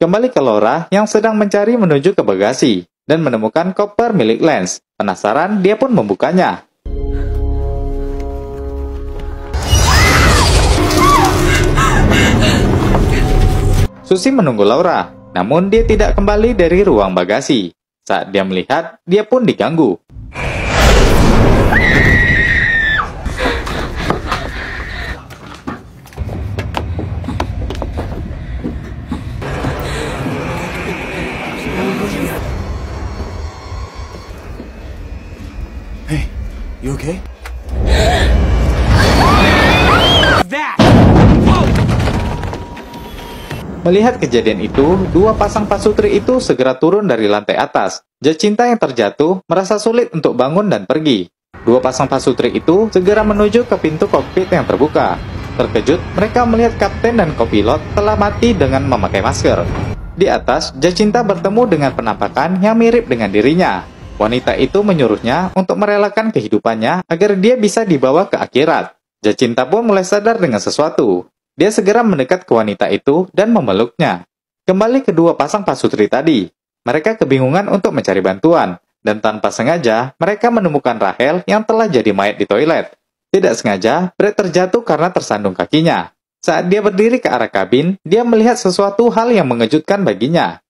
Kembali ke Laura yang sedang mencari menuju ke bagasi dan menemukan koper milik Lance. Penasaran, dia pun membukanya. Susie menunggu Laura, namun dia tidak kembali dari ruang bagasi. Saat dia melihat, dia pun diganggu. Hey, you okay? Melihat kejadian itu, dua pasang pasutri itu segera turun dari lantai atas. Jacinta yang terjatuh merasa sulit untuk bangun dan pergi. Dua pasang pasutri itu segera menuju ke pintu kokpit yang terbuka. Terkejut, mereka melihat kapten dan kopilot telah mati dengan memakai masker. Di atas, Jacinta bertemu dengan penampakan yang mirip dengan dirinya. Wanita itu menyuruhnya untuk merelakan kehidupannya agar dia bisa dibawa ke akhirat. Jacinta pun mulai sadar dengan sesuatu. Dia segera mendekat ke wanita itu dan memeluknya. Kembali kedua pasang pasutri tadi. Mereka kebingungan untuk mencari bantuan. Dan tanpa sengaja, mereka menemukan Rachel yang telah jadi mayat di toilet. Tidak sengaja, Brett terjatuh karena tersandung kakinya. Saat dia berdiri ke arah kabin, dia melihat sesuatu hal yang mengejutkan baginya.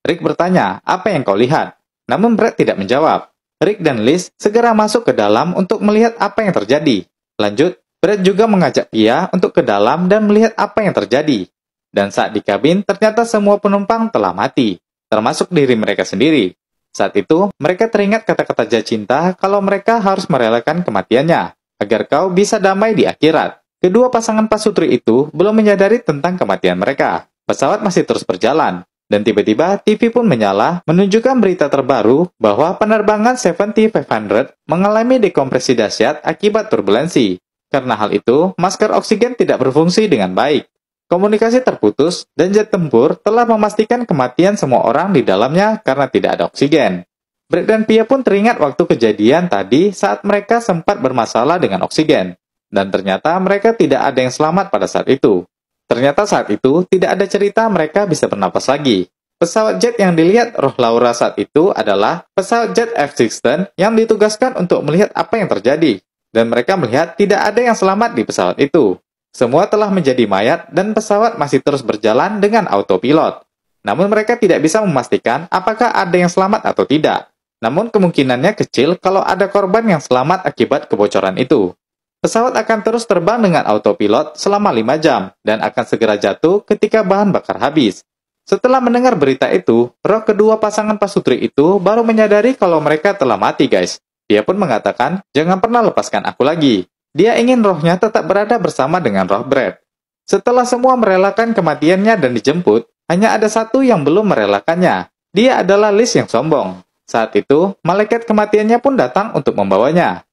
Rick bertanya, apa yang kau lihat? Namun Brett tidak menjawab. Rick dan Liz segera masuk ke dalam untuk melihat apa yang terjadi. Lanjut, Brett juga mengajak Pia untuk ke dalam dan melihat apa yang terjadi. Dan saat di kabin, ternyata semua penumpang telah mati, termasuk diri mereka sendiri. Saat itu, mereka teringat kata-kata Jacinta kalau mereka harus merelakan kematiannya, agar kau bisa damai di akhirat. Kedua pasangan pasutri itu belum menyadari tentang kematian mereka. Pesawat masih terus berjalan, dan tiba-tiba TV pun menyala menunjukkan berita terbaru bahwa penerbangan 7500 mengalami dekompresi dahsyat akibat turbulensi. Karena hal itu, masker oksigen tidak berfungsi dengan baik. Komunikasi terputus, dan jet tempur telah memastikan kematian semua orang di dalamnya karena tidak ada oksigen. Brett dan Pia pun teringat waktu kejadian tadi saat mereka sempat bermasalah dengan oksigen. Dan ternyata mereka tidak ada yang selamat pada saat itu. Ternyata saat itu, tidak ada cerita mereka bisa bernapas lagi. Pesawat jet yang dilihat roh Laura saat itu adalah pesawat jet F-16 yang ditugaskan untuk melihat apa yang terjadi. Dan mereka melihat tidak ada yang selamat di pesawat itu. Semua telah menjadi mayat dan pesawat masih terus berjalan dengan autopilot. Namun mereka tidak bisa memastikan apakah ada yang selamat atau tidak. Namun kemungkinannya kecil kalau ada korban yang selamat akibat kebocoran itu. Pesawat akan terus terbang dengan autopilot selama 5 jam dan akan segera jatuh ketika bahan bakar habis. Setelah mendengar berita itu, roh kedua pasangan pasutri itu baru menyadari kalau mereka telah mati, guys. Dia pun mengatakan, jangan pernah lepaskan aku lagi. Dia ingin rohnya tetap berada bersama dengan roh Brett. Setelah semua merelakan kematiannya dan dijemput, hanya ada satu yang belum merelakannya. Dia adalah Liz yang sombong. Saat itu, malaikat kematiannya pun datang untuk membawanya.